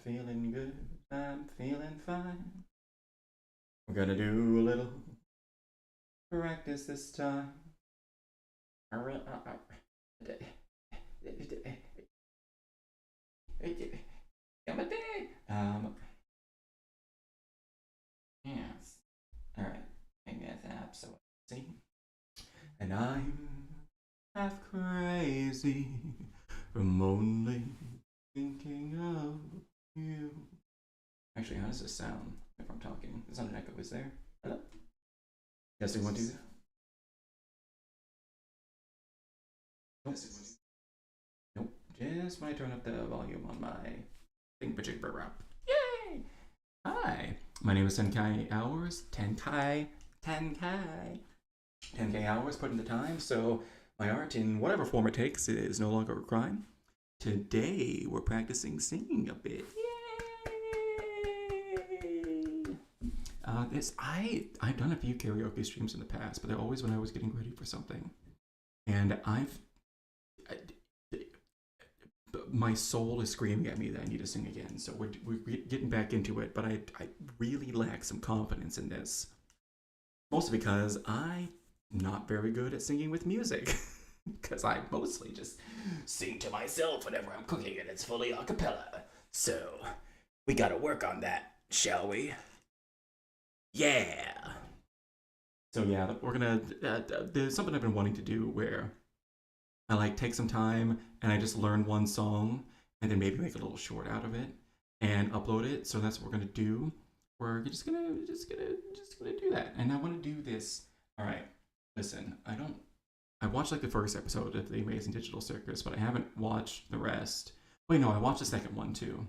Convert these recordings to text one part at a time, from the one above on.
feeling good. I'm feeling fine. We're gonna do a little practice this time. Yes. All right. Maybe that's absolutely. And I'm half crazy from only thinking of you. Actually, how does this sound if I'm talking? There's not an echo, is there? Hello? Yes, you want to do that? Nope. Nope. Just when I turn up the volume on my thingamajigger up. Yay! Hi, my name is Tenkai Hours. Tenkai. 10K hours put in the time, so my art, in whatever form it takes, is no longer a crime. Today, we're practicing singing a bit. Yay! I've done a few karaoke streams in the past, but they're always when I was getting ready for something, and my soul is screaming at me that I need to sing again. So we're getting back into it, but I really lack some confidence in this, mostly because I'm not very good at singing with music. Because I mostly just sing to myself whenever I'm cooking and it's fully a cappella. So we gotta work on that, shall we? Yeah. So yeah, we're gonna. There's something I've been wanting to do where I like take some time and I just learn one song and then maybe make a little short out of it and upload it. So that's what we're gonna do. We're just gonna do that. And I want to do this. All right. Listen, I watched like the first episode of The Amazing Digital Circus, but I haven't watched the rest. Wait, no, I watched the second one too.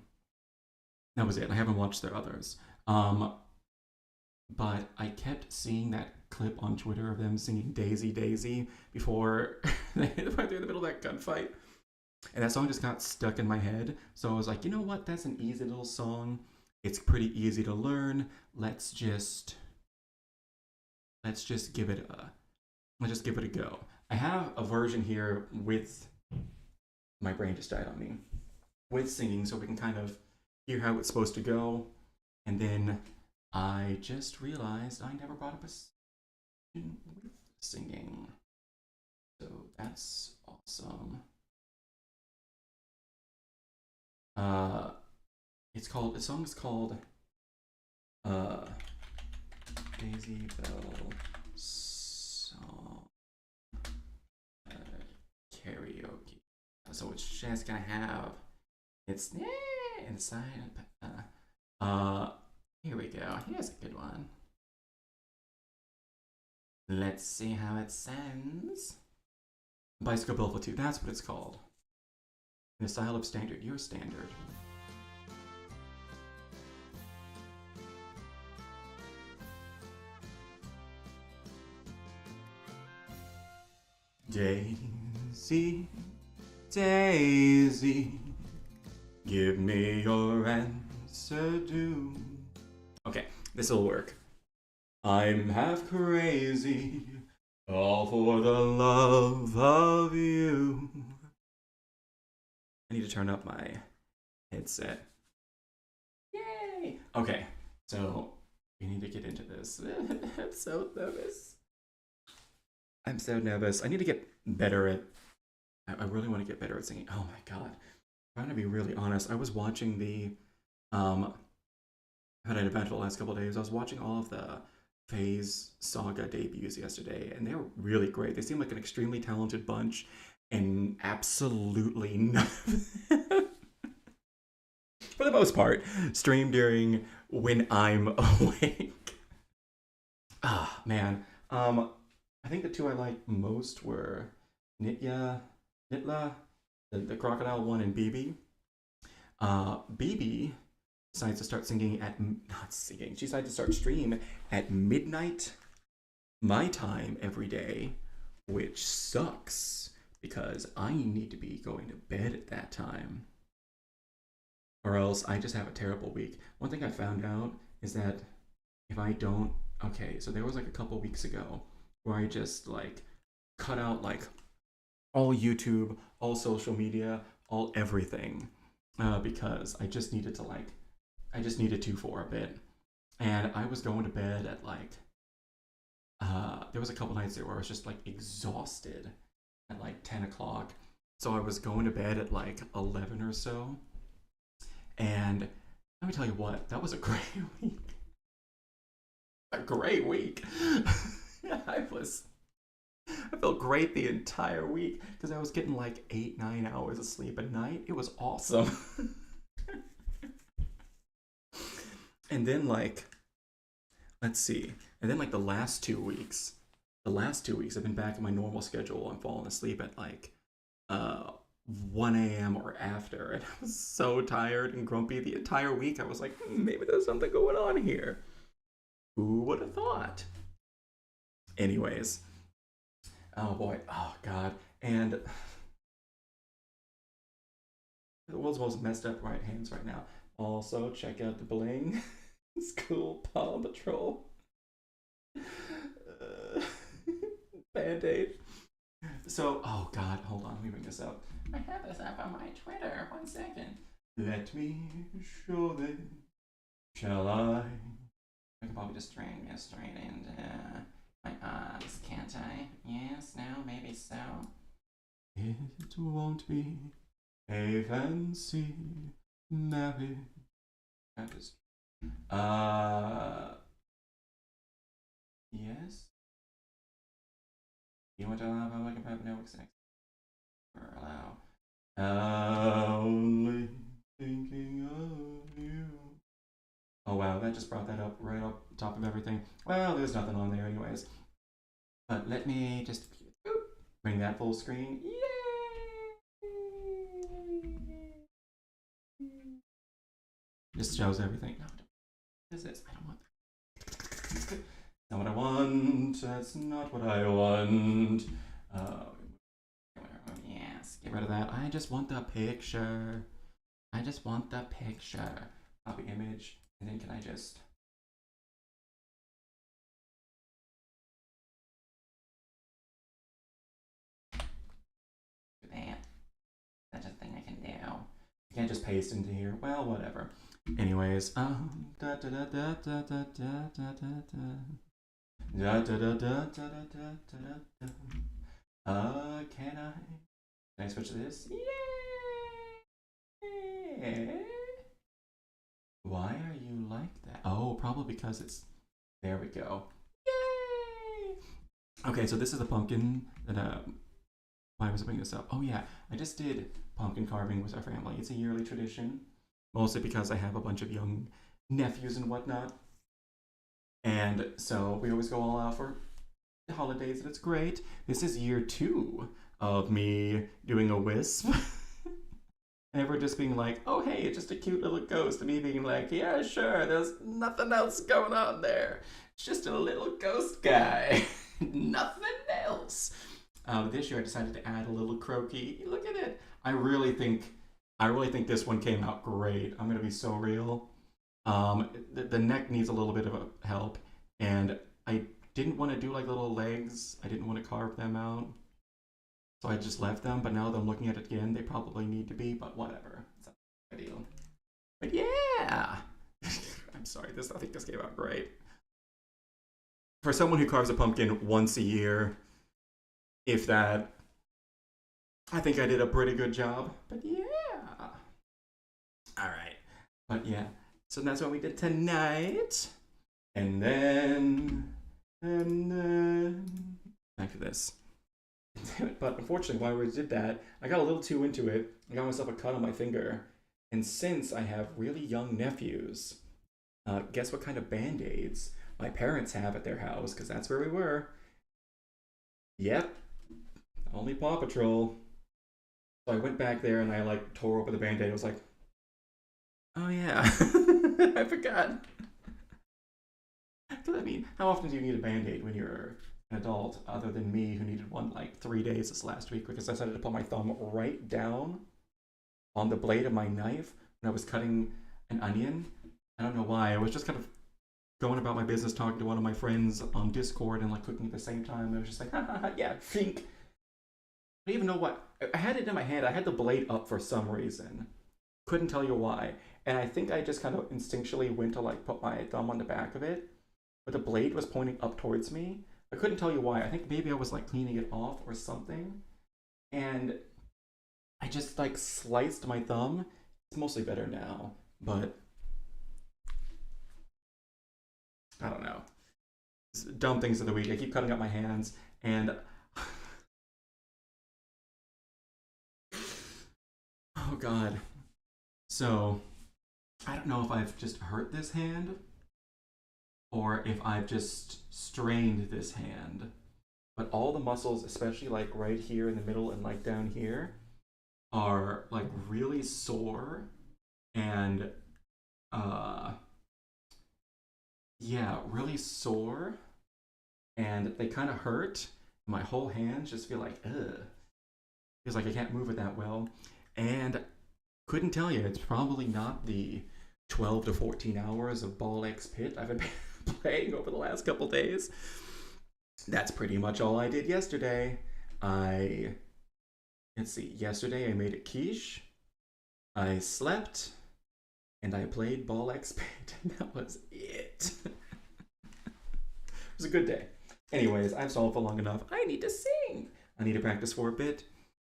That was it. I haven't watched the others. But I kept seeing that clip on Twitter of them singing Daisy Daisy before they went through the middle of that gunfight. And that song just got stuck in my head. So I was like, you know what? That's an easy little song. It's pretty easy to learn. Let's just give it a go. I have a version here with my brain just died on me with singing, so we can kind of hear how it's supposed to go. And then I just realized I never brought up a section with singing, so that's awesome. The song is called Daisy Bell Song Karaoke. So it's just gonna have it's inside. Here we go. Here's a good one. Let's see how it sounds. Bicycle Bill 2. That's what it's called. In the style of standard. Your standard. Daisy, Daisy, give me your answer due. Okay, this'll work. I'm half crazy, all for the love of you. I need to turn up my headset. Yay! Okay, so we need to get into this. I'm so nervous. I'm so nervous. I need to get better at. I really want to get better at singing. Oh my god! I'm trying to be really honest. I was watching the. I had an eventful last couple of days. I was watching all of the Phase Saga debuts yesterday, and they were really great. They seem like an extremely talented bunch, and absolutely none of them, for the most part, stream during when I'm awake. Ah, man. I think the two I liked most were Nitla, the crocodile one, and BB. BB decides to start singing at not singing. She decided to start stream at midnight my time every day, which sucks because I need to be going to bed at that time, or else I just have a terrible week. One thing I found out is that if I don't, okay, so there was like a couple weeks ago where I just like cut out like all YouTube, all social media, all everything. because I just needed to for a bit. And I was going to bed at like, there was a couple nights there where I was just like exhausted at like 10 o'clock. So I was going to bed at like 11 or so. And let me tell you what, that was a great week. A great week. I was I felt great the entire week because I was getting like 8, 9 hours of sleep a night. It was awesome. And then like, let's see. And then like the last 2 weeks I've been back in my normal schedule. I'm falling asleep at like uh 1 a.m. or after, and I was so tired and grumpy the entire week. I was like, maybe there's something going on here. Who would have thought? Anyways, oh boy, oh god, and the world's most messed up right hands right now. Also, check out the bling. School Paw Patrol. Uh, Band-Aid. So, oh god, hold on, let me bring this up. I have this up on my Twitter. 1 second. Let me show them. Shall I? I can probably just drain this straight into my arms, can't I? Yes, no, maybe so. It won't be a fancy marriage. That is. Yes. You want to allow public and private networks next? Or allow. Only thinking of you. Oh wow, that just brought that up right up top of everything. Well, there's nothing on there anyways. But let me just bring that full screen. Yay! Just shows everything. No, what is this? I don't want that. Not what I want. That's not what I want. Yes, get rid of that. I just want the picture. I just want the picture. Copy image. And then can I just... do that? That's just a thing I can do. You can't just paste into here. Well, whatever. Anyways, da da da da da da da da da da. Da da da da da da da da. Can I switch to this? Yeah. Why are you like that? Oh, probably because it's. There we go. Yay! Okay, so this is a pumpkin that why was I bringing this up? Oh yeah, I just did pumpkin carving with our family. It's a yearly tradition, mostly because I have a bunch of young nephews and whatnot. And so we always go all out for the holidays, and it's great. This is year 2 of me doing a wisp. And everyone just being like, oh hey, it's just a cute little ghost. And me being like, yeah, sure, there's nothing else going on there. It's just a little ghost guy. Nothing else. This year I decided to add a little croaky. Look at it. I really think this one came out great. I'm gonna be so real. The neck needs a little bit of a help, and I didn't want to do like little legs. I didn't want to carve them out, so I just left them. But now that I'm looking at it again, they probably need to be. But whatever, it's not a big deal. But yeah, I'm sorry. I think this came out great. For someone who carves a pumpkin once a year, if that, I think I did a pretty good job. But yeah, all right. But yeah, so that's what we did tonight. And then, back to this. But unfortunately, while we did that, I got a little too into it. I got myself a cut on my finger. And since I have really young nephews, guess what kind of band-aids my parents have at their house? Because that's where we were. Yep, only Paw Patrol. So I went back there and I like tore open the band-aid. I was like, oh yeah, I forgot. Because I mean, how often do you need a band-aid when you're an adult, other than me, who needed one like 3 days this last week because I decided to put my thumb right down on the blade of my knife when I was cutting an onion. I don't know why. I was just kind of going about my business, talking to one of my friends on Discord and like cooking at the same time. I was just like, ha ha ha, yeah, think. I don't even know what. I had it in my hand. I had the blade up for some reason. Couldn't tell you why. And I think I just kind of instinctually went to like put my thumb on the back of it, but the blade was pointing up towards me. I couldn't tell you why. I think maybe I was like cleaning it off or something. And I just like sliced my thumb. It's mostly better now, but I don't know. Dumb things of the week. I keep cutting up my hands, and oh god. So I don't know if I've just hurt this hand or if I've just strained this hand. But all the muscles, especially like right here in the middle and like down here, are like really sore and uh yeah, really sore and they kind of hurt. My whole hands just feel like ugh. Feels like I can't move it that well. And couldn't tell you, it's probably not the 12 to 14 hours of Ball X Pit I've been playing over the last couple days. That's pretty much all I did yesterday. I let's see, yesterday I made a quiche, I slept, and I played Ball X Pit, and that was it. It was a good day. Anyways, I've stalled for long enough. I need to sing. I need to practice for a bit.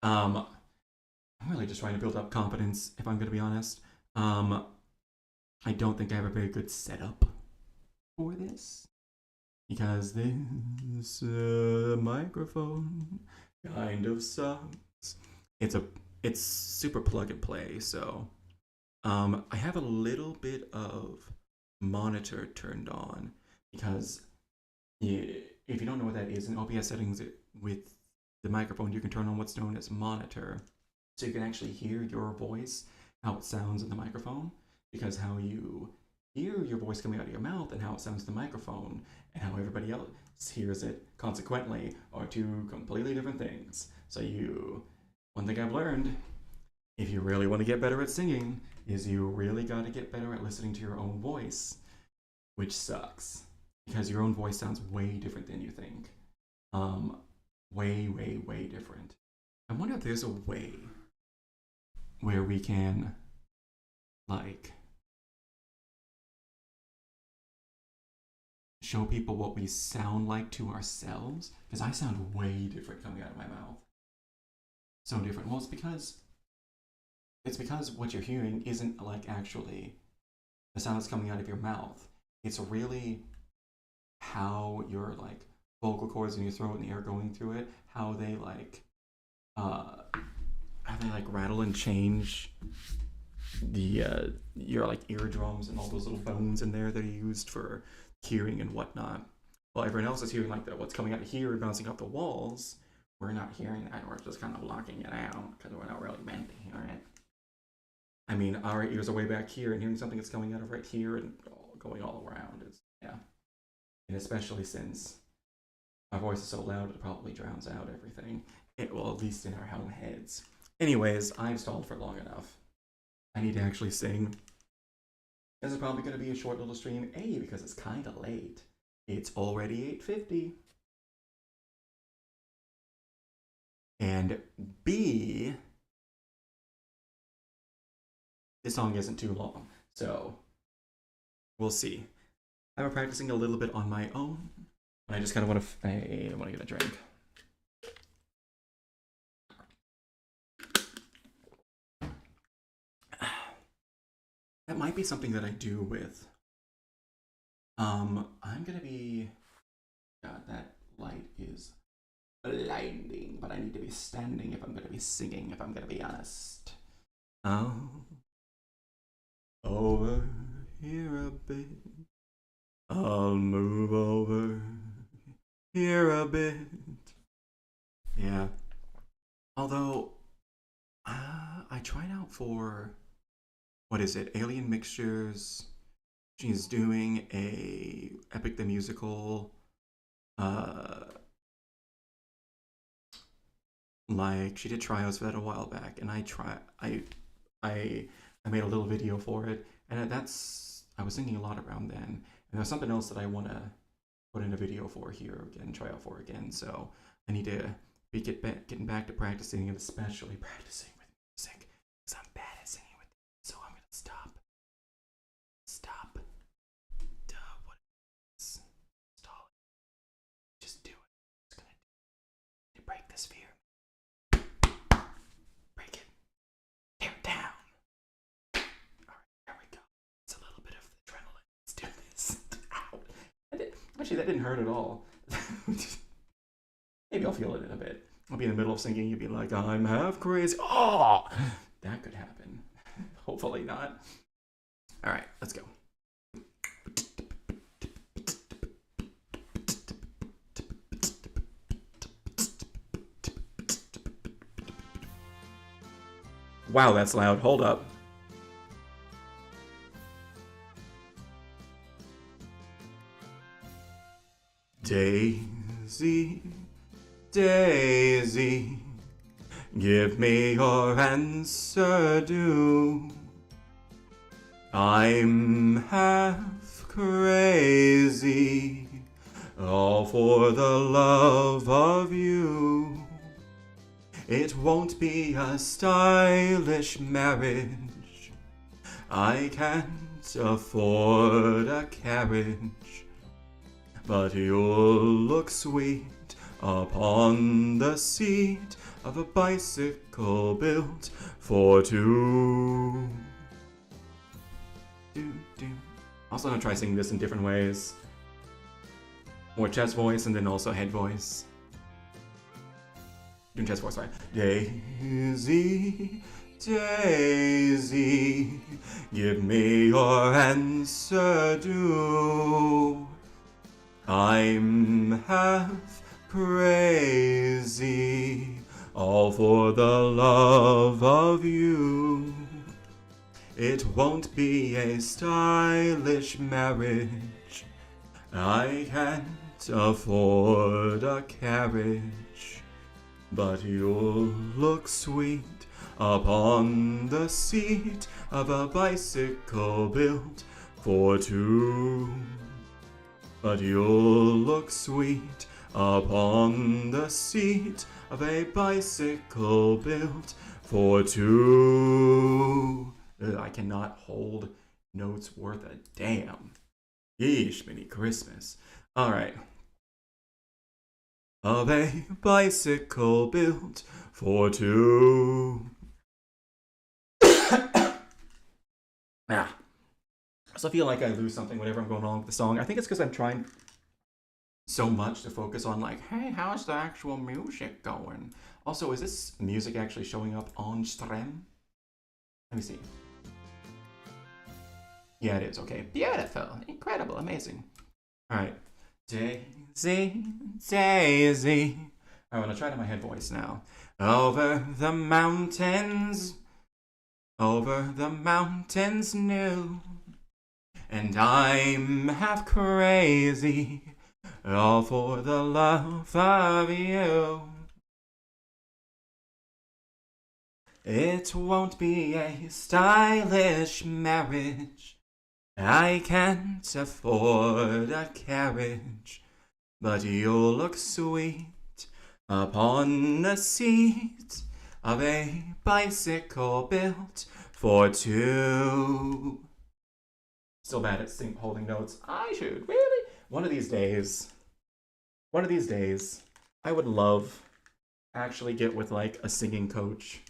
I'm really just trying to build up confidence, if I'm going to be honest. I don't think I have a very good setup for this because this microphone kind of sucks. It's super plug and play, so I have a little bit of monitor turned on because if you don't know what that is, in OBS settings with the microphone, you can turn on what's known as monitor, so you can actually hear your voice, how it sounds in the microphone, because how you hear your voice coming out of your mouth and how it sounds in the microphone and how everybody else hears it consequently are two completely different things. So one thing I've learned, if you really want to get better at singing, is you really got to get better at listening to your own voice, which sucks because your own voice sounds way different than you think. Way, way, way different. I wonder if there's a way where we can, like, show people what we sound like to ourselves, because I sound way different coming out of my mouth. So different. Well, it's because what you're hearing isn't like actually the sound that's coming out of your mouth. It's really how your like vocal cords in your throat and the air going through it, how they rattle and change the your like eardrums and all those little bones in there that are used for hearing and whatnot. Well, everyone else is hearing like what's coming out of here and bouncing off the walls. We're not hearing that. We're just kind of blocking it out because we're not really meant to hear it. I mean, our ears are way back here, and hearing something that's coming out of right here and going all around is yeah. And especially since our voice is so loud, it probably drowns out everything. Well, at least in our own heads. Anyways, I've stalled for long enough. I need to actually sing. This is probably going to be a short little stream. A, because it's kind of late. It's already 8:50. And B, this song isn't too long. So, we'll see. I've been practicing a little bit on my own. I just kind of want to get a drink. That might be something that I do with. I'm gonna be. God, that light is blinding, but I need to be standing if I'm gonna be singing, if I'm gonna be honest. Oh, over here a bit. I'll move over here a bit. Yeah. Although, I tried out for, what is it, Alien Mixtures. She's doing a Epic the Musical, like she did tryouts for that a while back, and I made a little video for it, and I was thinking a lot around then, and there's something else that I want to put in a video for here again, try out for again. So I need to getting back to practicing, and especially practicing with music, because I'm bad at singing with this fear. Break it. Tear it down. Alright, there we go. It's a little bit of adrenaline. Let's do this. Ow. Actually, that didn't hurt at all. Maybe I'll feel it in a bit. I'll be in the middle of singing. You'll be like, I'm half crazy. Oh! That could happen. Hopefully not. Alright, let's go. Wow, that's loud. Hold up. Daisy, Daisy, give me your answer, do. I'm half crazy, all for the love of you. It won't be a stylish marriage. I can't afford a carriage, but you'll look sweet upon the seat of a bicycle built for two. Also, I'm gonna try singing this in different ways. More chest voice and then also head voice. Doing chest voice, right? Daisy, Daisy, give me your answer, do. I'm half crazy, all for the love of you. It won't be a stylish marriage. I can't afford a carriage, but you'll look sweet upon the seat of a bicycle built for two. But you'll look sweet upon the seat of a bicycle built for two. I cannot hold notes worth a damn. Yeesh, mini Christmas. Alright. Of a bicycle built for two. Ah. I also feel like I lose something whenever I'm going along with the song. I think it's because I'm trying so much to focus on like, hey, how's the actual music going? Also, is this music actually showing up on stream? Let me see. Yeah, it is. Okay. Beautiful. Incredible. Amazing. Alright. Daisy, Daisy. I want to try to my head voice now. Over the mountains new. And I'm half crazy, all for the love of you. It won't be a stylish marriage. I can't afford a carriage, but you'll look sweet upon the seat of a bicycle built for two. Still bad at holding notes. I should really. One of these days, I would love actually get with like a singing coach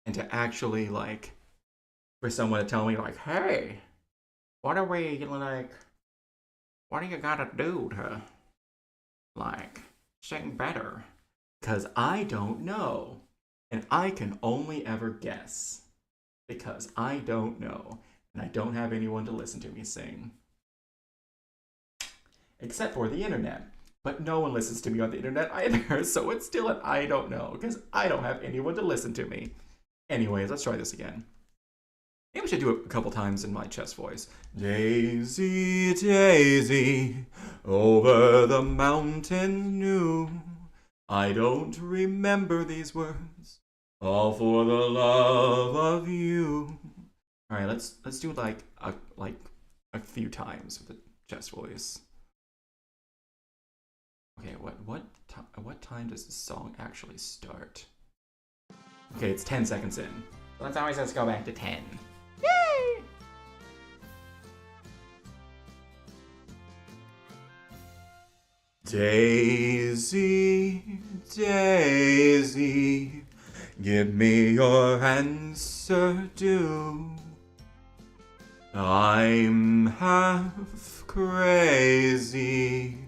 and to actually like for someone to tell me like, hey, what do you gotta do to like sing better? Cause I don't know. And I can only ever guess. Because I don't know. And I don't have anyone to listen to me sing. Except for the internet. But no one listens to me on the internet either, so it's still an I don't know, because I don't have anyone to listen to me. Anyways, let's try this again. Maybe I should do it a couple times in my chest voice. Daisy, Daisy, over the mountain new. I don't remember these words, all for the love of you. All right, let's do like a few times with the chest voice. Okay, what time does the song actually start? Okay, it's 10 seconds in. Let's go back to 10. Yay! Daisy, Daisy, give me your answer due. I'm half crazy,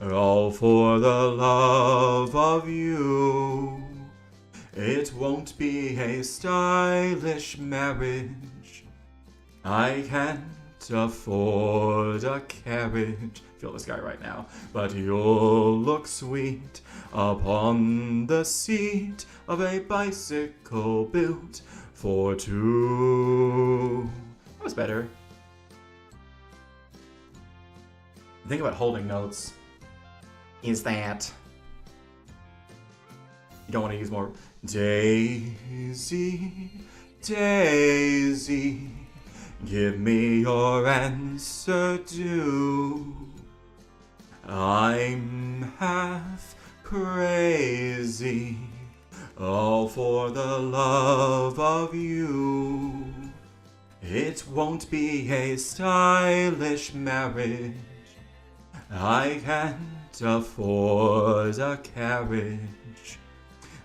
all for the love of you. It won't be a stylish marriage. I can't afford a carriage. Feel this guy right now. But you'll look sweet upon the seat of a bicycle built for two. That was better. The thing about holding notes is that you don't want to use more. Daisy, Daisy, give me your answer due. I'm half crazy, all for the love of you. It won't be a stylish marriage. I can't afford a carriage,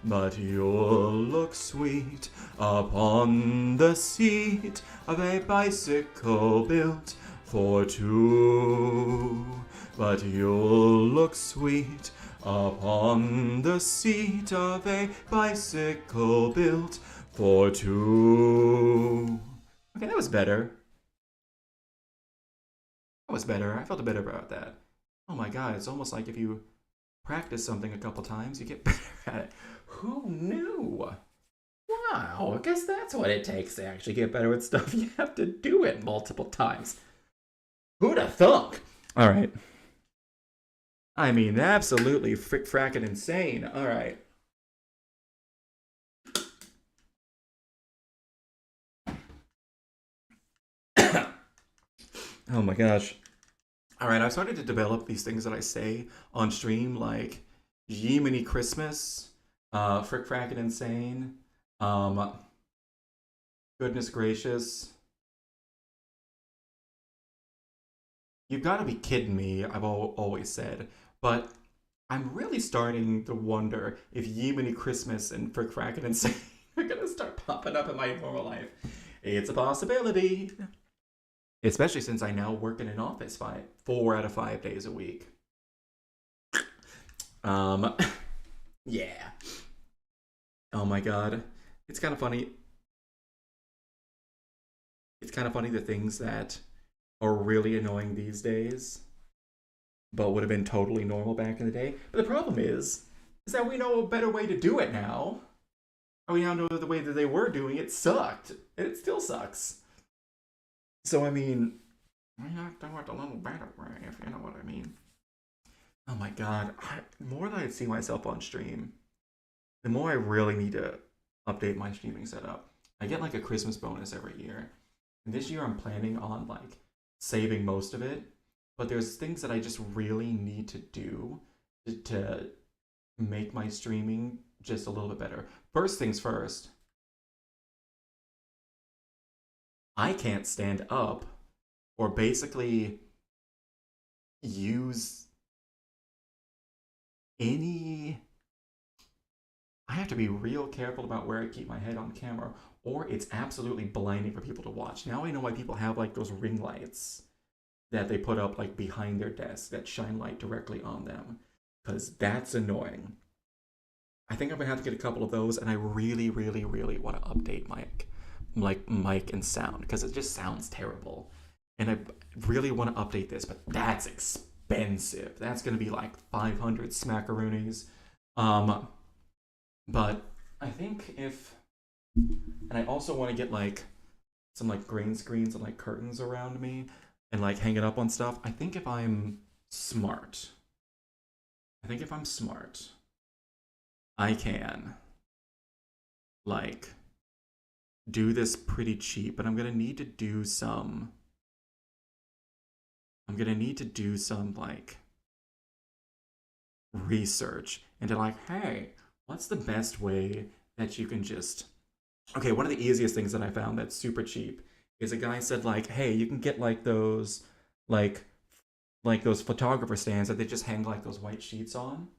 but you'll look sweet upon the seat of a bicycle built for two. But you'll look sweet upon the seat of a bicycle built for two. Okay, that was better. That was better. I felt a bit better about that. Oh my god, it's almost like if you practice something a couple times, you get better at it. Who knew? Wow, I guess that's what it takes to actually get better at stuff. You have to do it multiple times. Who'd have thunk? All right. I mean, absolutely fracking insane. All right. Oh my gosh. All right, I've started to develop these things that I say on stream, like Yemeni Christmas, Frick Frackin' Insane, goodness gracious. You've got to be kidding me, I've always said. But I'm really starting to wonder if Yemeni Christmas and Frick Frackin' Insane are going to start popping up in my normal life. It's a possibility. Especially since I now work in an office 4 out of 5 days a week. Yeah. Oh my god. It's kind of funny. It's kind of funny the things that are really annoying these days, but would have been totally normal back in the day. But the problem is that we know a better way to do it now. We now know that the way that they were doing it sucked. And it still sucks. So, I mean, why not do it a little better way, if you know what I mean? Oh my god. The more that I see myself on stream, the more I really need to update my streaming setup. I get like a Christmas bonus every year. And this year I'm planning on like saving most of it. But there's things that I just really need to do to make my streaming just a little bit better. First things first, I can't stand up or basically use any. I have to be real careful about where I keep my head on camera, or it's absolutely blinding for people to watch. Now I know why people have like those ring lights that they put up like behind their desk that shine light directly on them, because that's annoying. I think I'm gonna have to get a couple of those, and I really, really, really want to update my mic and sound because it just sounds terrible. And I really want to update this, but that's expensive. That's gonna be like 500 smackaroonies. But I think and I also want to get like some like green screens and like curtains around me and like hang it up on stuff. I think if I'm smart, I can like do this pretty cheap, but I'm gonna need to do some like research into like, hey, what's the best way that you can just. Okay, one of the easiest things that I found that's super cheap is a guy said like, hey, you can get like those like those photographer stands that they just hang like those white sheets on.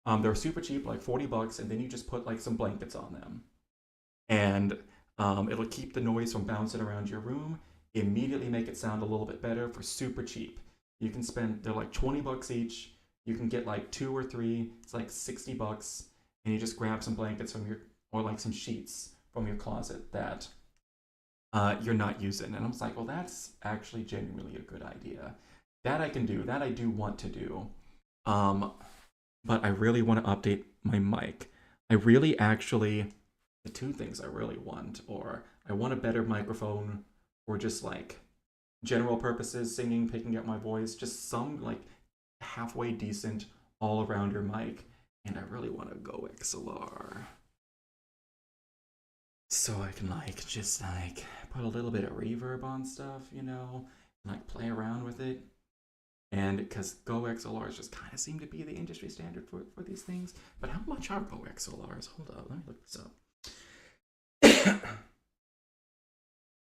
They're super cheap, like 40 bucks, and then you just put like some blankets on them. And it'll keep the noise from bouncing around your room, immediately make it sound a little bit better for super cheap. You can spend, they're like 20 bucks each. You can get like two or three, it's like 60 bucks. And you just grab some blankets from your, or like some sheets from your closet that you're not using. And I was like, well, that's actually genuinely a good idea. That I can do, that I do want to do. But I really want to update my mic. I really actually, the two things I really want, or I want a better microphone, or just like general purposes, singing, picking up my voice, just some like halfway decent all around your mic. And I really want to go XLR. So I can like just like put a little bit of reverb on stuff, you know, and like play around with it. And because Go XLRs just kind of seem to be the industry standard for these things. But how much are Go XLRs? Hold up, let me look this up.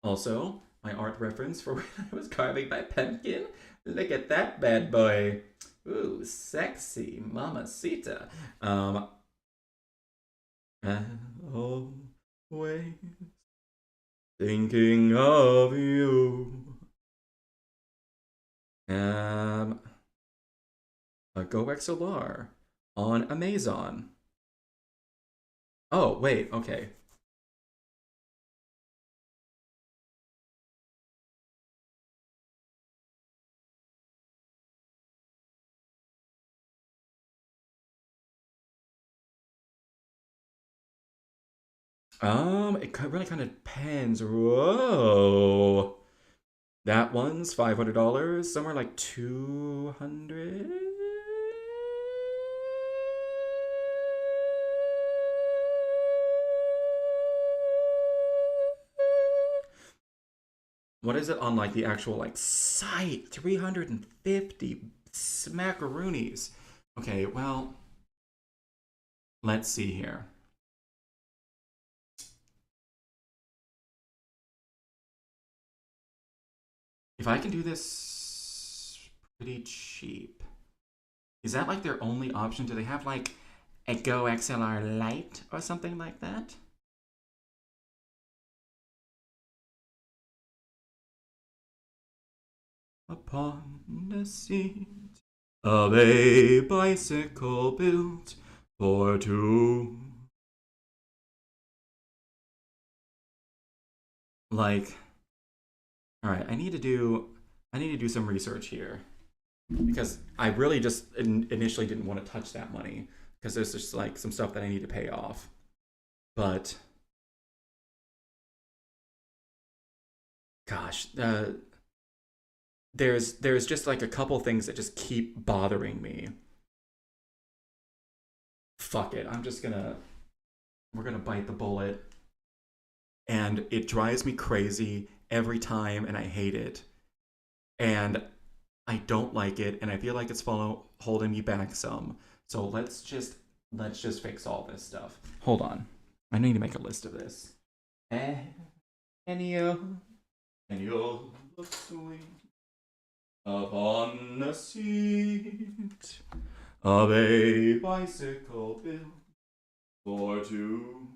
Also, my art reference for when I was carving my pumpkin. Look at that bad boy. Ooh, sexy mamacita. Always thinking of you. A Go XLR on Amazon. Oh, wait, okay. It really kind of depends. Whoa. That one's $500, somewhere like 200. What is it on like the actual like site? 350 smackaroonies. Okay, well, let's see here. If I can do this pretty cheap, is that like their only option? Do they have like a Go XLR Lite or something like that? Upon the seat of a bicycle built for two. Like, all right, I need to do some research here because I really just initially didn't want to touch that money because there's just like some stuff that I need to pay off. But gosh, there's just like a couple things that just keep bothering me. Fuck it, we're gonna bite the bullet, and it drives me crazy every time, and I hate it, and I don't like it, and I feel like it's holding me back some. So let's just fix all this stuff. Hold on, I need to make a list of this. Ennio, Ennio, look sweet upon the seat of a bicycle built for two.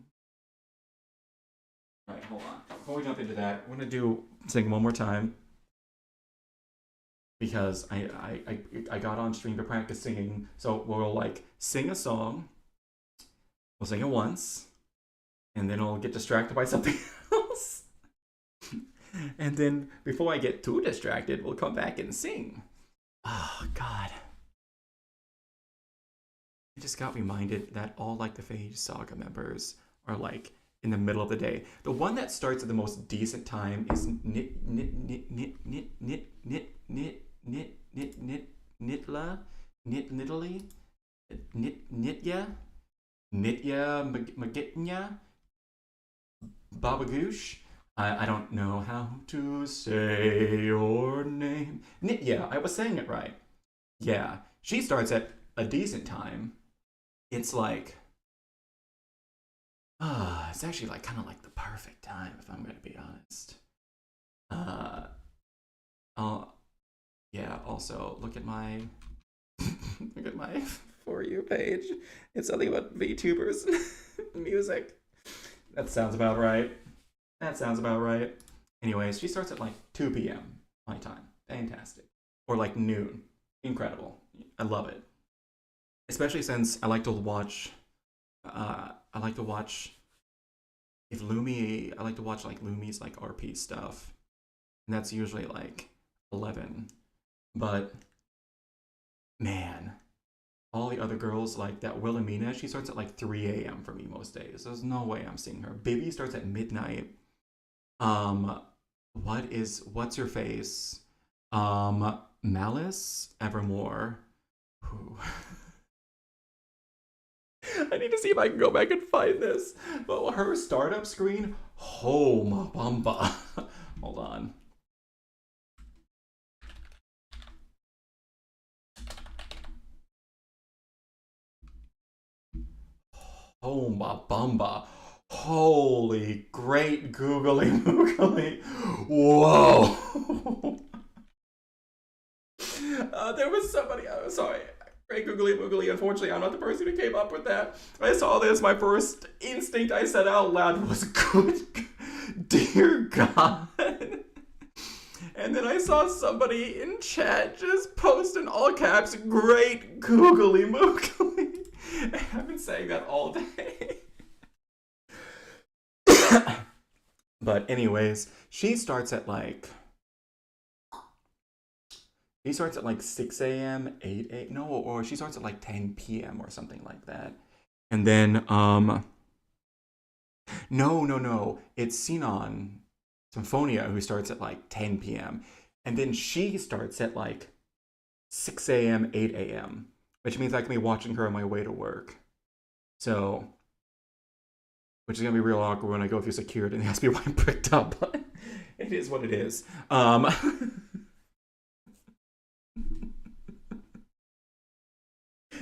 All right, hold on. Before we jump into that, I'm gonna sing one more time because I got on stream to practice singing. So we'll like sing a song. We'll sing it once, and then we'll get distracted by something else. And then before I get too distracted, we'll come back and sing. Oh God. I just got reminded that all like the Phage Saga members are like in the middle of the day. The one that starts at the most decent time is Nitla, Nitly, Nitya Magitnya, Babagoosh. I don't know how to say your name. Nitya, I was saying it right. Yeah, she starts at a decent time. It's like, it's actually like kind of like the perfect time if I'm gonna be honest. Uh, oh yeah. Also, look at my look at my For You page. It's something about VTubers music. That sounds about right. That sounds about right. Anyways, she starts at like 2 p.m. my time. Fantastic. Or like noon. Incredible. I love it. Especially since I like to watch if Lumi I like to watch like Lumi's like RP stuff. And that's usually like 11. But man, all the other girls like that Wilhelmina, she starts at like 3 a.m. for me most days. There's no way I'm seeing her. Bibby starts at midnight. Um, what's your face? Malice, Evermore. Who? I need to see if I can go back and find this. But her startup screen, home bumba. Hold on. Home bumba. Holy great googly moogly. Whoa. There was somebody, sorry. Great googly moogly. Unfortunately, I'm not the person who came up with that. I saw this. My first instinct I said out loud was, good, dear God. And then I saw somebody in chat just post in all caps, great googly moogly. I've been saying that all day. But anyways, she starts at like 6 a.m., 8 a.m. No, or she starts at like 10 p.m. or something like that. And then no. It's Sinon Symphonia who starts at like 10 p.m. And then she starts at like 6 a.m., 8 a.m., which means I can be watching her on my way to work. So, which is gonna be real awkward when I go through security and they ask me why I'm pricked up, but it is what it is.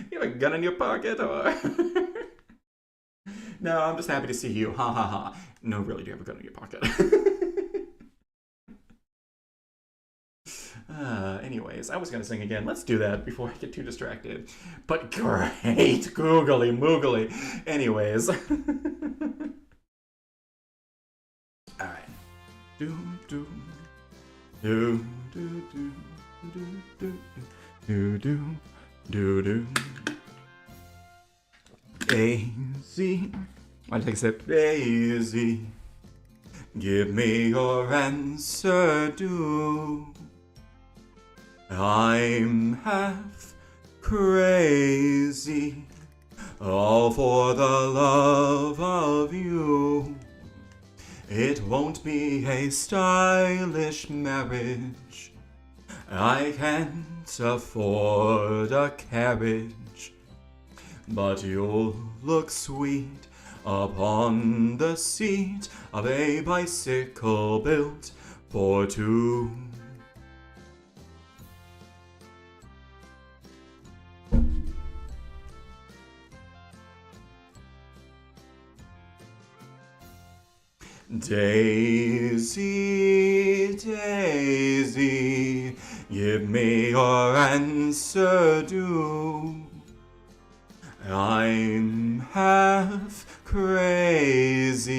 You have a gun in your pocket, or? No, I'm just happy to see you. Ha ha ha. No, really, do you have a gun in your pocket? Anyways, I was gonna sing again. Let's do that before I get too distracted. But great, googly moogly. Anyways. Alright. Do do do do do do do do do do. Daisy. I take a sip. Daisy. Give me your answer, do. I'm half crazy, all for the love of you. It won't be a stylish marriage. I can't afford a carriage, but you'll look sweet upon the seat of a bicycle built for two. Daisy, Daisy, give me your answer, do. I'm half crazy,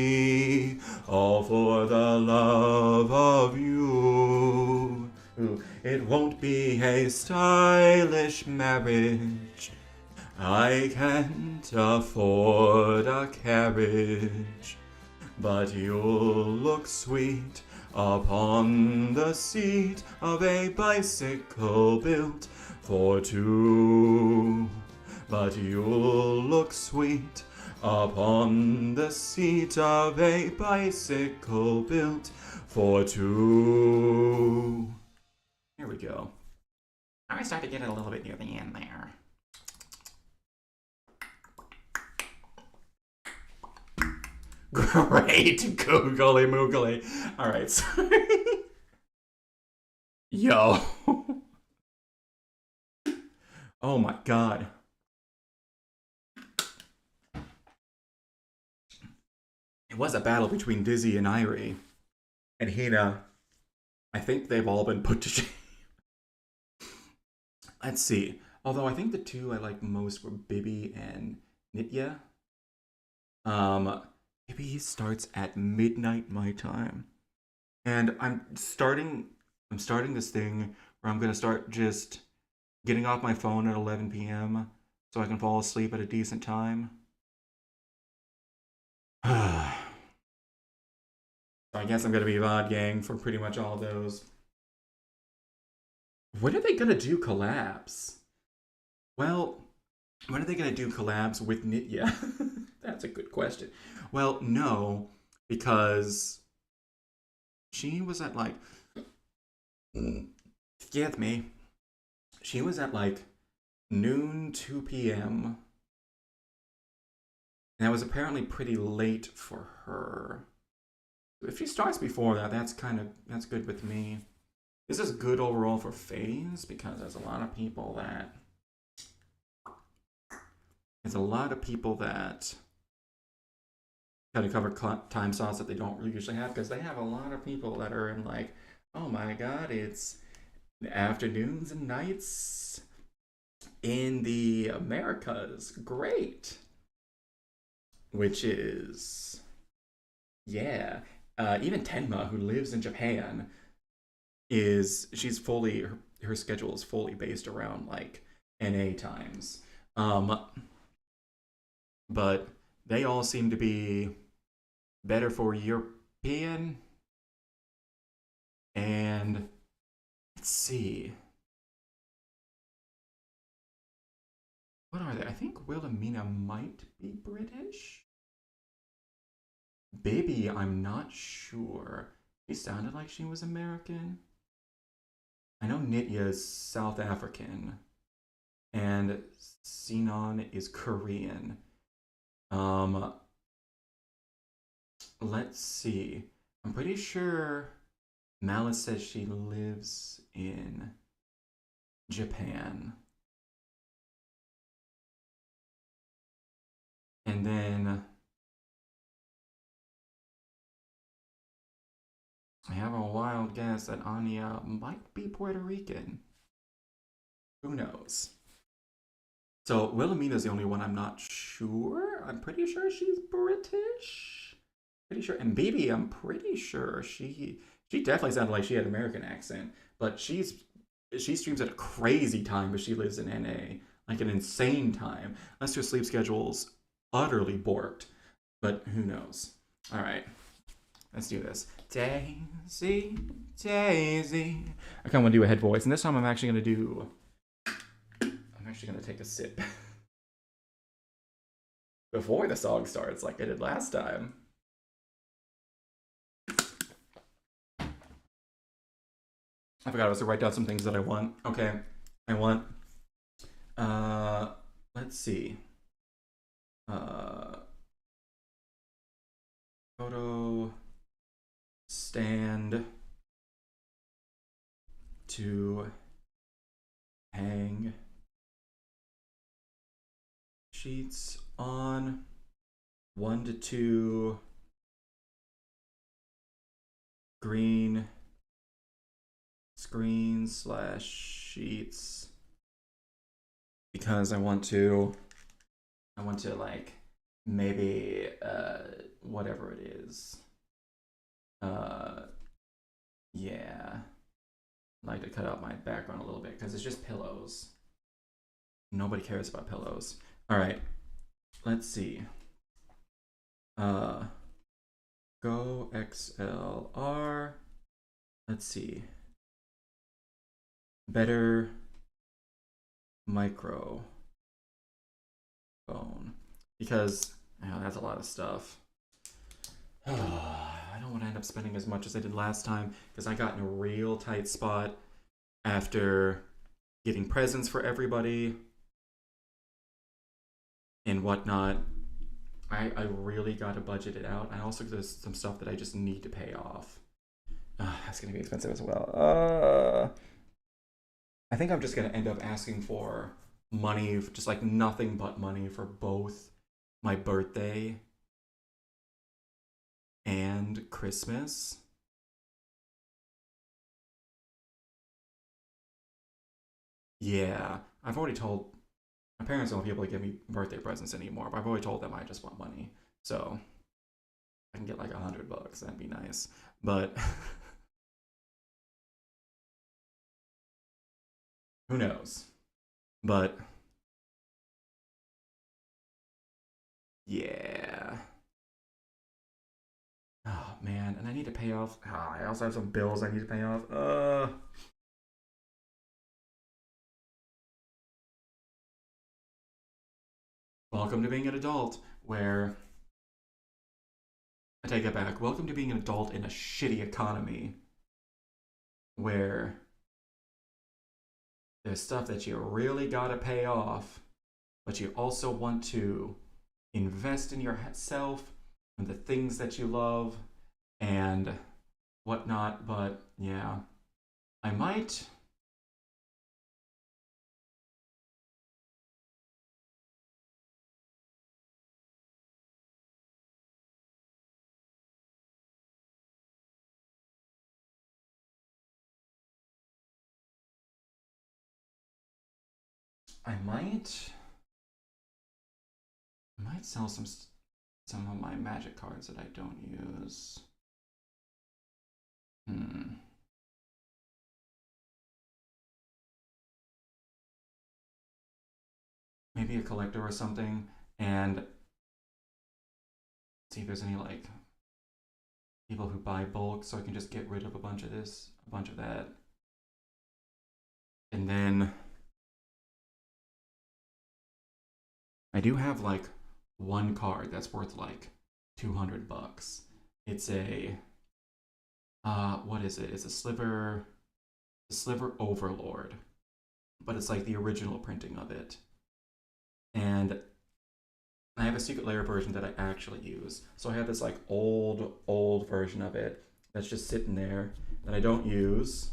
all for the love of you. It won't be a stylish marriage. I can't afford a carriage, but you'll look sweet upon the seat of a bicycle built for two. But you'll look sweet upon the seat of a bicycle built for two. Here we go. I start to get it a little bit near the end there. Great googly moogly. Alright, sorry. Yo. Oh my god. It was a battle between Dizzy and Irie. And Hina. I think they've all been put to shame. Let's see. Although I think the two I liked most were Bibi and Nitya. Um, Bibi starts at midnight my time, and I'm starting this thing where I'm gonna start just getting off my phone at 11 p.m. so I can fall asleep at a decent time. So I guess I'm gonna be VOD Gang for pretty much all of those. When are they gonna do collabs? Well, when are they gonna do collabs with Nitya? That's a good question. Well, no, because she was at like, excuse me, she was at like noon, 2 p.m. And that was apparently pretty late for her. If she starts before that, that's good with me. This is good overall for FaZe because there's a lot of people that kind of cover time slots that they don't really usually have because they have a lot of people that are in like, oh my god, it's afternoons and nights in the Americas. Great. Which is, yeah. Even Tenma, who lives in Japan, she's fully her schedule is fully based around like NA times. Um, but they all seem to be better for European. And let's see, what are they? I think Wilhelmina might be British. Bibi, I'm not sure. She sounded like she was American. I know Nitya is South African, and Sinon is Korean. Um, let's see. I'm pretty sure Malice says she lives in Japan. And then I have a wild guess that Anya might be Puerto Rican. Who knows? So Wilhelmina's the only one I'm not sure. I'm pretty sure she's British. Pretty sure. And Bibi, I'm pretty sure she definitely sounded like she had an American accent. But she streams at a crazy time, but she lives in NA. Like an insane time. Unless her sleep schedule's utterly borked. But who knows? Alright. Let's do this. Daisy, Daisy. I kind of want to do a head voice, and this time I'm actually going to take a sip before the song starts, like I did last time. I forgot I was to write down some things that I want. Okay, I want. Let's see. Photo stand to hang sheets on 1 to 2 green screen/sheets because I want to like maybe whatever it is. Yeah. I like to cut out my background a little bit because it's just pillows. Nobody cares about pillows. All right. Let's see. Go XLR. Let's see. Better microphone. Because that's a lot of stuff. I don't want to end up spending as much as I did last time because I got in a real tight spot after getting presents for everybody and whatnot. I really got to budget it out. I also there's some stuff that I just need to pay off. That's gonna be expensive as well. I think I'm just gonna end up asking for money, just like nothing but money for both my birthday and Christmas. Yeah, I've already told my parents don't be able to give me birthday presents anymore, but I've already told them I just want money. So I can get like $100. That'd be nice. But who knows? But yeah. Oh man, and I need to pay off. Oh, I also have some bills I need to pay off. Welcome to being an adult, where I take it back. Welcome to being an adult in a shitty economy, where there's stuff that you really gotta pay off, but you also want to invest in yourself and the things that you love and whatnot. But yeah, I might. I might. I might sell some of my magic cards that I don't use. Hmm. Maybe a collector or something, and see if there's any like people who buy bulk, so I can just get rid of a bunch of this, a bunch of that, and then I do have like one card that's worth like $200. It's a what is it? It's a Sliver Overlord, but it's like the original printing of it. And I have a Secret Lair version that I actually use. So I have this like old version of it that's just sitting there that I don't use.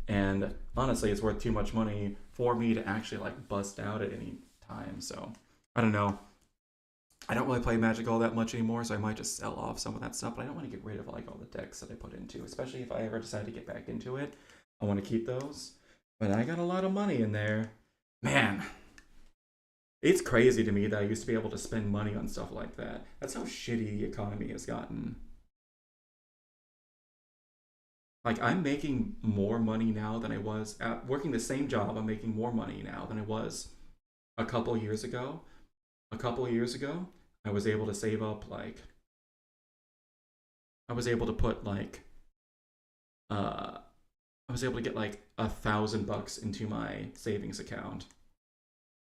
And honestly, it's worth too much money for me to actually like bust out at any time. So I don't know. I don't really play Magic all that much anymore, so I might just sell off some of that stuff. But I don't want to get rid of like all the decks that I put into, especially if I ever decide to get back into it. I want to keep those. But I got a lot of money in there. Man, it's crazy to me that I used to be able to spend money on stuff like that. That's how shitty the economy has gotten. Like I'm making more money now than I was at working the same job. I'm making more money now than I was a couple years ago. A couple years ago, I was able to save up like I was able to put like uh I was able to get like $1,000 into my savings account,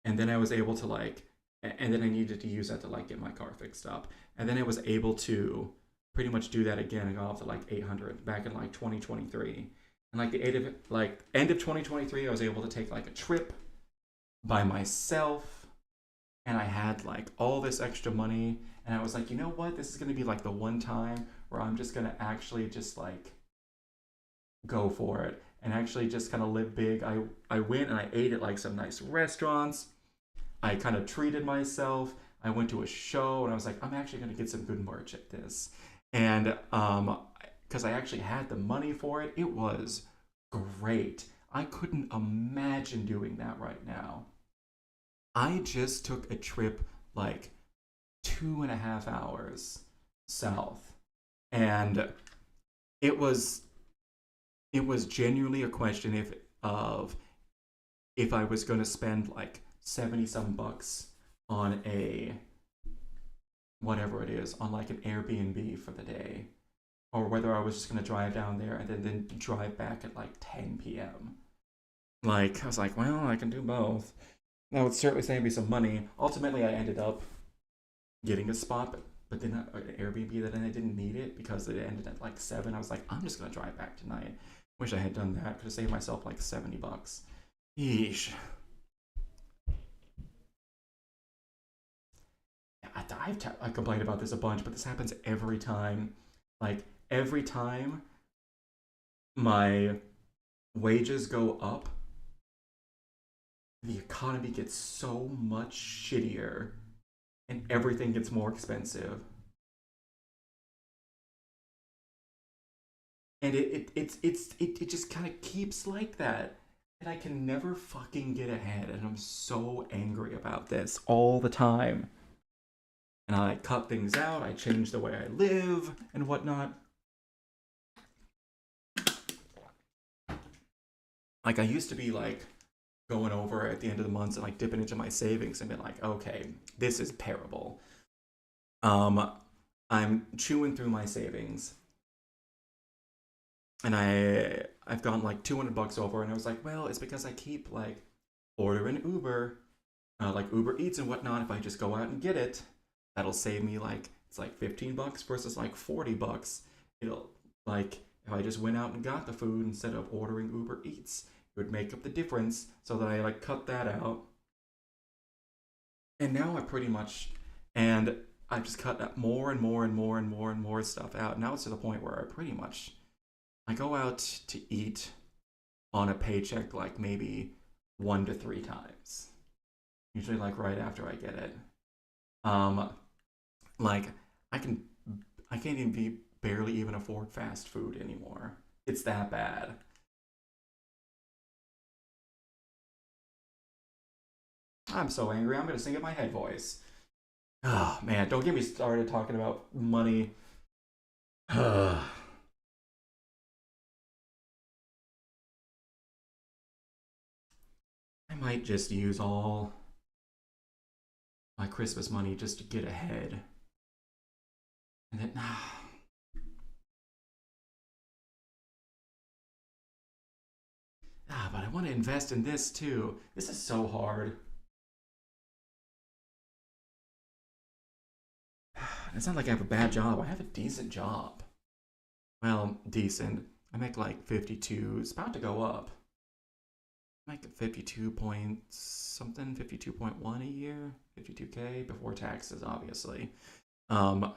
and then I was able to like, and then I needed to use that to like get my car fixed up, and then I was able to pretty much do that again and got off to like 800 back in like 2023, and like the end of 2023, I was able to take like a trip by myself, and I had like all this extra money, and I was like, you know what, this is gonna be like the one time where I'm just gonna actually just like go for it and actually just kind of live big. I went and I ate at like some nice restaurants. I kind of treated myself. I went to a show and I was like, I'm actually going to get some good merch at this. And because I actually had the money for it, it was great. I couldn't imagine doing that right now. I just took a trip like 2.5 hours south, and it was it was genuinely a question of if I was going to spend like 70 some bucks on a whatever it is on like an Airbnb for the day, or whether I was just going to drive down there and then drive back at like 10 p.m. Like I was like, well, I can do both. That would certainly save me some money. Ultimately, I ended up getting a spot, but then an Airbnb that I didn't need it because it ended at like 7. I was like, I'm just gonna drive back tonight. Wish I had done that. Could have saved myself like $70. Yeesh. I complained about this a bunch, but this happens every time. Like every time my wages go up, the economy gets so much shittier and everything gets more expensive. And it just kind of keeps like that. And I can never fucking get ahead, and I'm so angry about this all the time. And I cut things out, I change the way I live, and whatnot. Like, I used to be, like, going over at the end of the month and, like, dipping into my savings and being like, okay, this is terrible. I'm chewing through my savings. And I've gotten, like, $200 over, and I was like, well, it's because I keep, like, ordering Uber, like, Uber Eats and whatnot. If I just go out and get it, that'll save me, like, it's like $15 versus, like, $40. It'll, like, if I just went out and got the food instead of ordering Uber Eats, it would make up the difference, so that I, like, cut that out. And now I pretty much, and I just cut more and more and more and more and more stuff out. Now it's to the point where I pretty much, I go out to eat on a paycheck like maybe 1 to 3 times. Usually like right after I get it. Like I can't even be barely even afford fast food anymore. It's that bad. I'm so angry. I'm gonna sing at my head voice. Oh man, don't get me started talking about money. I might just use all my Christmas money just to get ahead. And then but I want to invest in this too. This is so hard. It's not like I have a bad job. I have a decent job. Well, decent. I make like 52. It's about to go up. I make 52 point something, 52.1 a year, 52K before taxes, obviously. Man,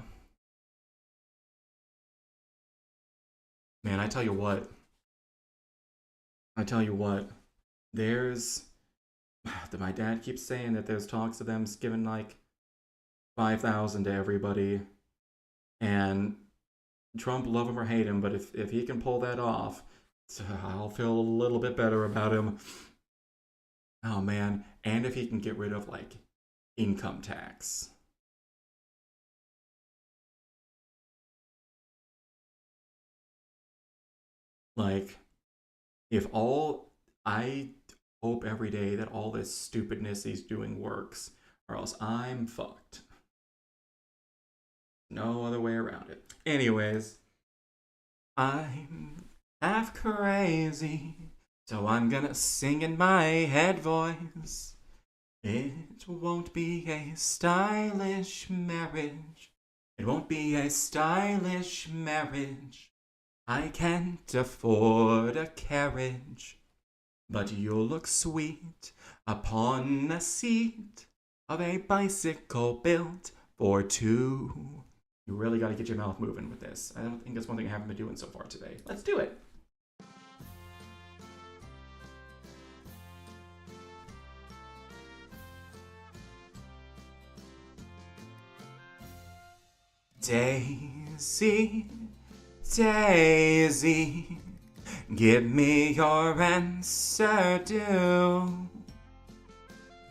I tell you what. There's my dad keeps saying that there's talks of them giving like 5,000 to everybody, and Trump, love him or hate him, but if he can pull that off, I'll feel a little bit better about him. Oh man, and if he can get rid of like income tax. Like, if all, I hope every day that all this stupidness he's doing works, or else I'm fucked. No other way around it. Anyways, I'm half crazy, so I'm gonna sing in my head voice. It won't be a stylish marriage. It won't be a stylish marriage. I can't afford a carriage, but you'll look sweet upon the seat of a bicycle built for two. You really got to get your mouth moving with this. I don't think that's one thing I haven't been doing so far today. Let's do it. Daisy, Daisy, give me your answer due.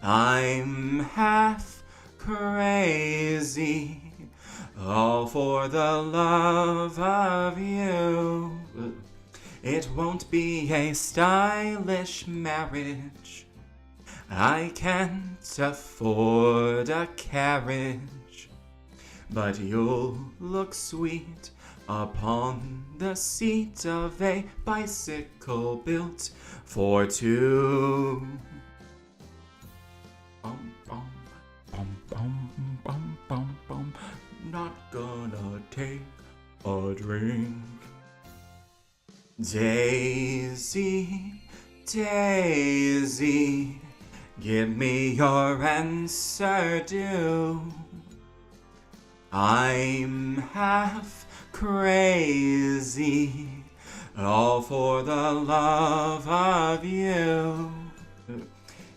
I'm half crazy, all for the love of you. It won't be a stylish marriage. I can't afford a carriage, but you'll look sweet upon the seat of a bicycle built for two. Bum, bum, bum, bum, bum, bum, bum. Not gonna take a drink. Daisy, Daisy, give me your answer due. I'm half crazy, all for the love of you.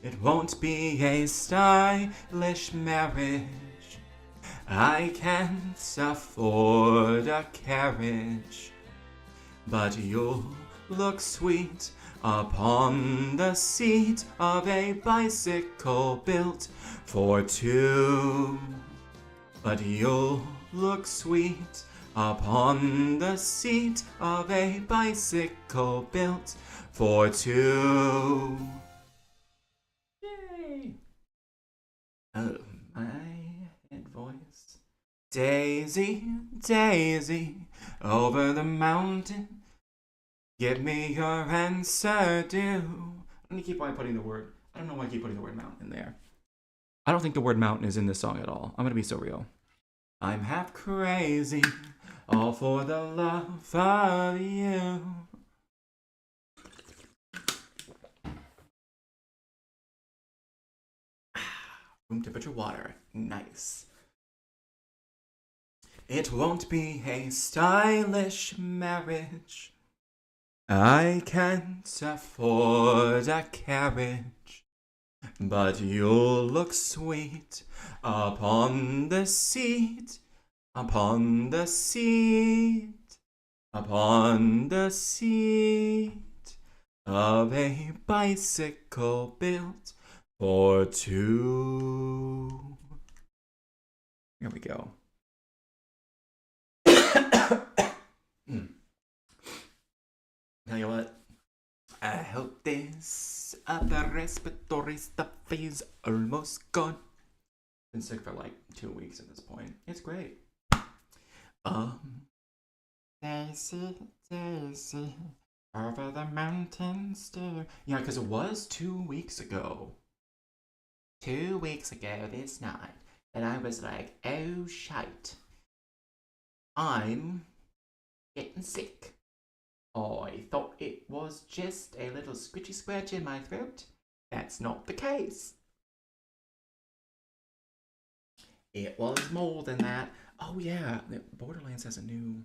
It won't be a stylish marriage. I can't afford a carriage, but you'll look sweet upon the seat of a bicycle built for two. But you'll look sweet upon the seat of a bicycle built for two. Yay! Oh, my head voice. Daisy, Daisy, over the mountain, give me your answer, do. I'm gonna keep on putting the word. I don't know why I keep putting the word mountain in there. I don't think the word mountain is in this song at all. I'm gonna be so real. I'm half crazy, all for the love of you. Room temperature water, nice. It won't be a stylish marriage. I can't afford a carriage, but you'll look sweet upon the seat, upon the seat, upon the seat of a bicycle built for two. Here we go. Tell you what, I hope this upper respiratory stuff is almost gone. Been sick for like 2 weeks at this point. It's great. Daisy, Daisy, over the mountains there. Yeah, because it was 2 weeks ago. 2 weeks ago this night that I was like, oh shite. I'm getting sick. I thought it was just a little scritchy scratch in my throat. That's not the case. It was more than that. Oh yeah, Borderlands has a new,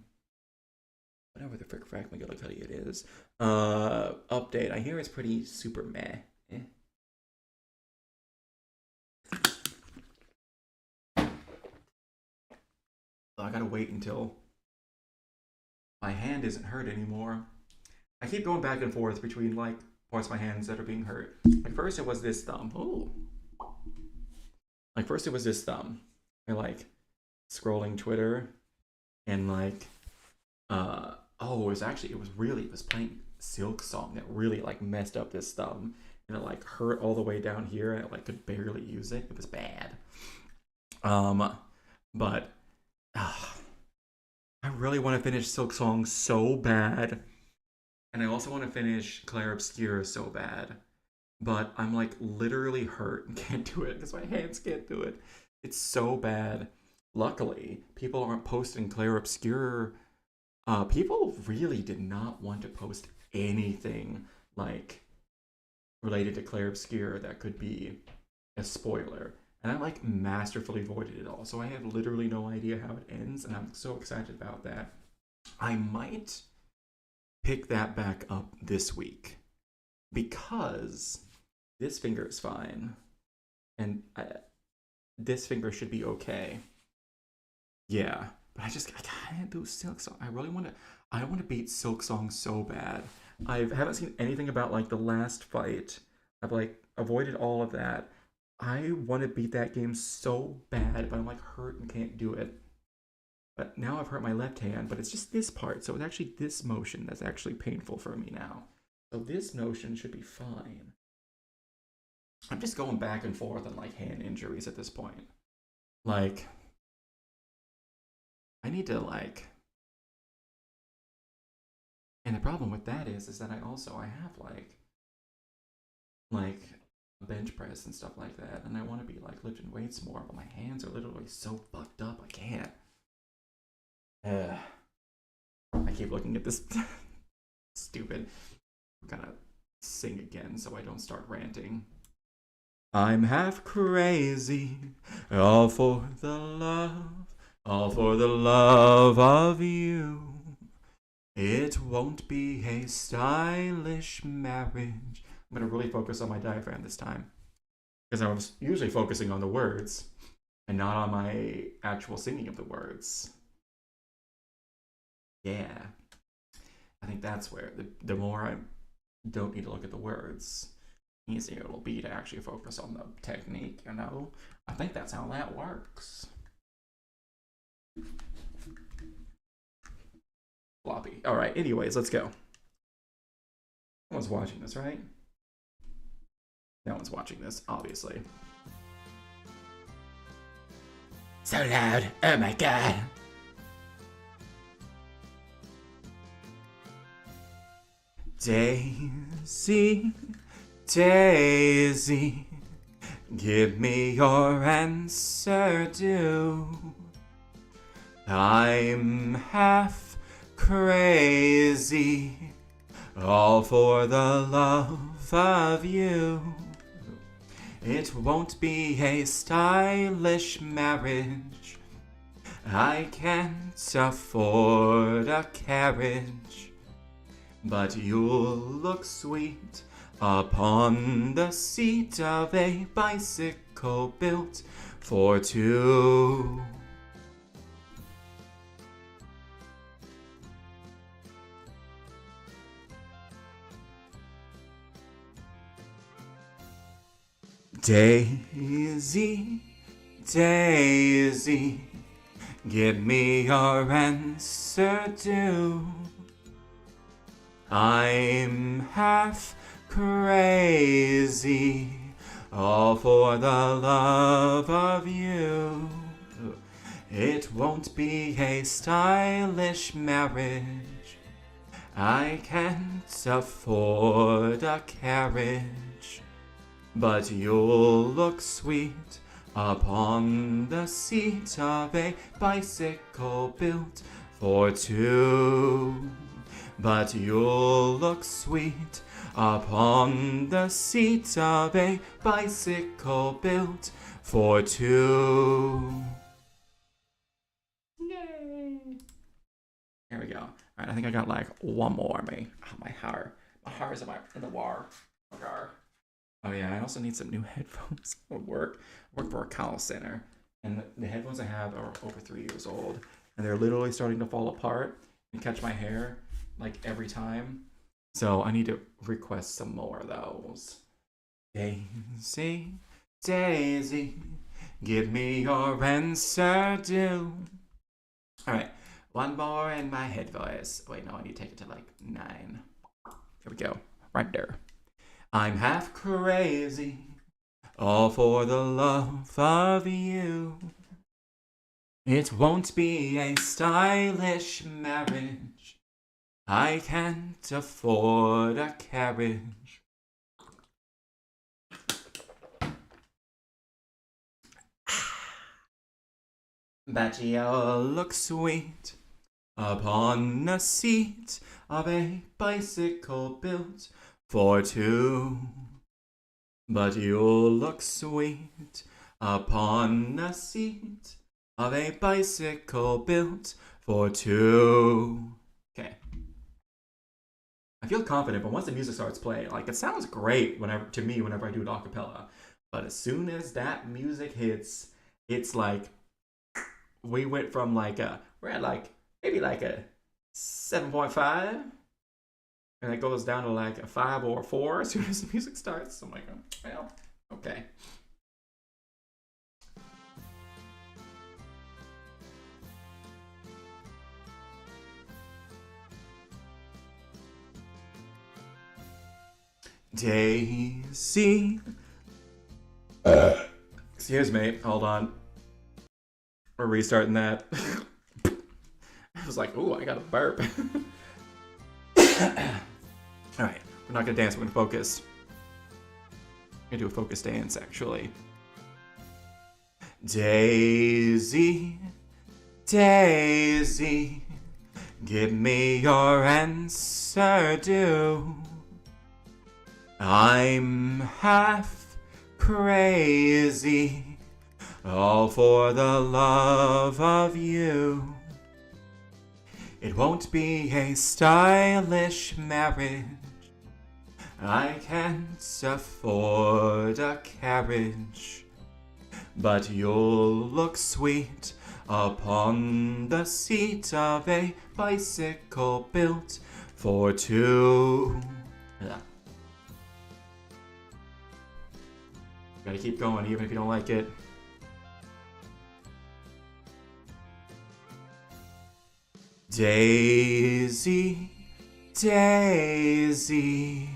whatever the frick frack McGillicuddy it is, update. I hear it's pretty super meh. I gotta wait until my hand isn't hurt anymore. I keep going back and forth between like parts of my hands that are being hurt. Like first it was this thumb. Ooh. Like first it was this thumb. I like scrolling Twitter and like it was playing Silk Song that really like messed up this thumb and it like hurt all the way down here and I like could barely use it. It was bad. But I really want to finish Silk Song so bad. And I also want to finish Clair Obscur so bad. But I'm like literally hurt and can't do it because my hands can't do it. It's so bad. Luckily, people aren't posting Clair Obscur. People really did not want to post anything like related to Clair Obscur that could be a spoiler. And I like masterfully avoided it all. So I have literally no idea how it ends, and I'm so excited about that. I might pick that back up this week because this finger is fine. And this finger should be okay. Yeah, but I can't do Silk Song. I want to beat Silk Song so bad. I haven't seen anything about like the last fight. I've like avoided all of that. I want to beat that game so bad, but I'm like hurt and can't do it. But now I've hurt my left hand, but it's just this part. So it's actually this motion that's actually painful for me now. So this motion should be fine. I'm just going back and forth on like hand injuries at this point. Like, I need to like, and the problem with that is that I have like bench press and stuff like that, and I want to be like lifting weights more, but my hands are literally so fucked up I can't. I keep looking at this stupid. I'm gonna sing again so I don't start ranting. I'm half crazy, all for the love of you. It won't be a stylish marriage. I'm gonna really focus on my diaphragm this time because I was usually focusing on the words and not on my actual singing of the words. Yeah, I think that's where the more don't need to look at the words. Easier it'll be to actually focus on the technique, you know? I think that's how that works. Floppy. Alright, anyways, let's go. No one's watching this, right? No one's watching this, obviously. So loud. Oh my god. Daisy, Daisy, give me your answer due. I'm half crazy, all for the love of you. It won't be a stylish marriage. I can't afford a carriage, but you'll look sweet upon the seat of a bicycle built for two. Daisy, Daisy, give me your answer due. I'm half crazy, all for the love of you. It won't be a stylish marriage. I can't afford a carriage, but you'll look sweet upon the seat of a bicycle built for two. But you'll look sweet upon the seat of a bicycle built for two. Yay! Here we go. All right, I think I got like one more. My hair is in the war. Oh yeah, I also need some new headphones for work. I work for a call center, and the headphones I have are over 3 years old, and they're literally starting to fall apart and catch my hair like every time. So I need to request some more of those. Daisy, Daisy, give me your answer due. All right, one more in my head voice. Wait, no, I need to take it to like 9. Here we go, right there. I'm half crazy, all for the love of you. It won't be a stylish marriage. I can't afford a carriage. But you'll look sweet upon the seat of a bicycle built for two. But you'll look sweet upon the seat of a bicycle built for two. Okay. I feel confident, but once the music starts playing, like it sounds great whenever I do it a cappella. But as soon as that music hits, it's like we went from we're at maybe a 7.5, and it goes down to like a 5 or a 4 as soon as the music starts. So I'm like, well, okay. Daisy. Excuse me, hold on. We're restarting that. I was like, ooh, I got a burp. Alright, we're not gonna dance, we're gonna focus. We're gonna do a focus dance, actually. Daisy, Daisy, give me your answer due. I'm half crazy, all for the love of you. It won't be a stylish marriage. I can't afford a carriage, but you'll look sweet upon the seat of a bicycle built for two. Gotta keep going even if you don't like it. Daisy, Daisy,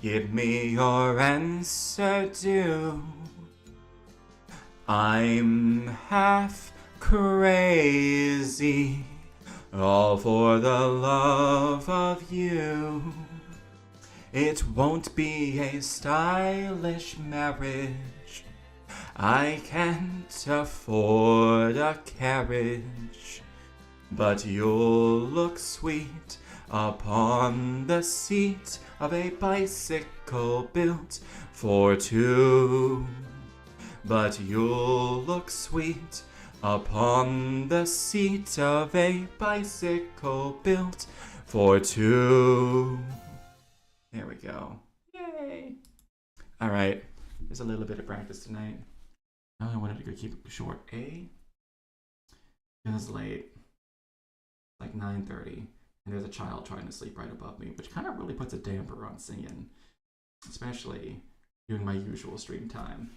give me your answer due. I'm half crazy, all for the love of you. It won't be a stylish marriage. I can't afford a carriage. But you'll look sweet upon the seat of a bicycle built for two. But you'll look sweet upon the seat of a bicycle built for two. There we go. Yay! Alright, there's a little bit of practice tonight. I wanted to go keep it short. It is late. Like 9:30, and there's a child trying to sleep right above me, which kind of really puts a damper on singing, especially during my usual stream time.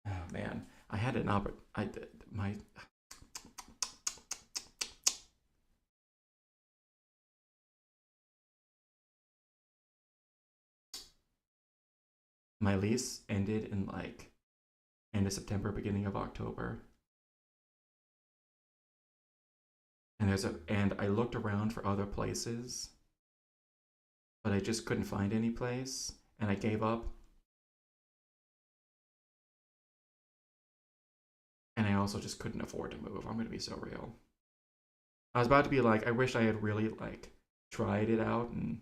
Oh man, I had an my lease ended in like end of September, beginning of October. And I looked around for other places, but I just couldn't find any place, and I gave up. And I also just couldn't afford to move. I'm gonna be so real. I was about to be like, I wish I had really like tried it out and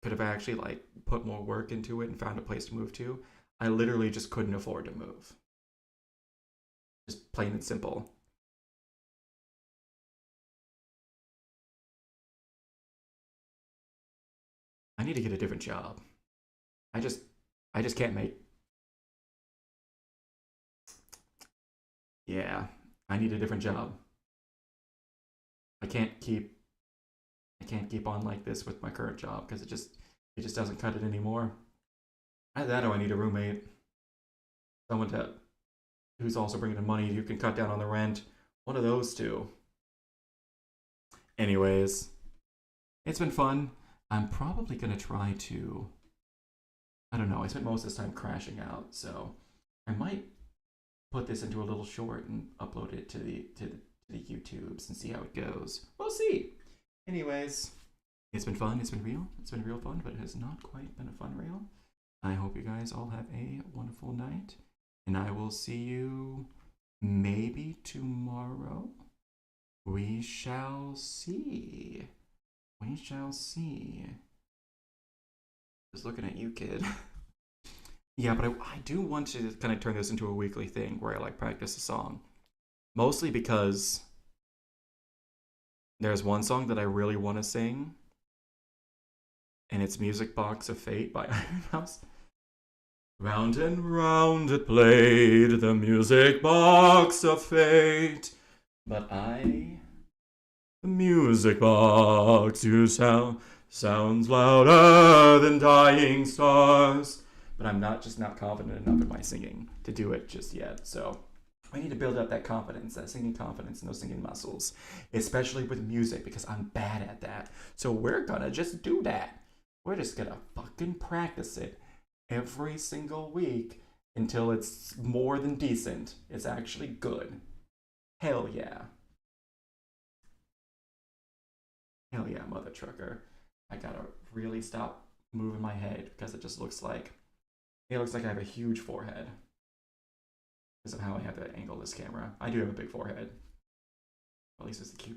could have actually like put more work into it and found a place to move to. I literally just couldn't afford to move. Just plain and simple. I need to get a different job. I just can't make. Yeah, I need a different job. I can't keep on like this with my current job because it just doesn't cut it anymore. Either that or I need a roommate. Someone who's also bringing in money who can cut down on the rent. One of those two. Anyways, it's been fun. I'm probably gonna try to. I don't know. I spent most of this time crashing out, so I might put this into a little short and upload it to the YouTubes and see how it goes. We'll see. Anyways, it's been fun. It's been real. It's been real fun, but it has not quite been a fun reel. I hope you guys all have a wonderful night, and I will see you maybe tomorrow. We shall see. We shall see. Just looking at you, kid. Yeah, but I do want to kind of turn this into a weekly thing where I like practice a song. Mostly because there's one song that I really want to sing, and it's Music Box of Fate by Iron Mouse. Round and round it played, the music box of fate. But the music box you sounds louder than dying stars. But I'm not confident enough in my singing to do it just yet. So I need to build up that confidence, that singing confidence and those singing muscles, especially with music because I'm bad at that. So we're gonna just do that. We're just gonna fucking practice it every single week until it's more than decent. It's actually good. Hell yeah. Hell yeah, mother trucker. I gotta really stop moving my head because it looks like I have a huge forehead because of how I have to angle this camera. I do have a big forehead. At least it's a cute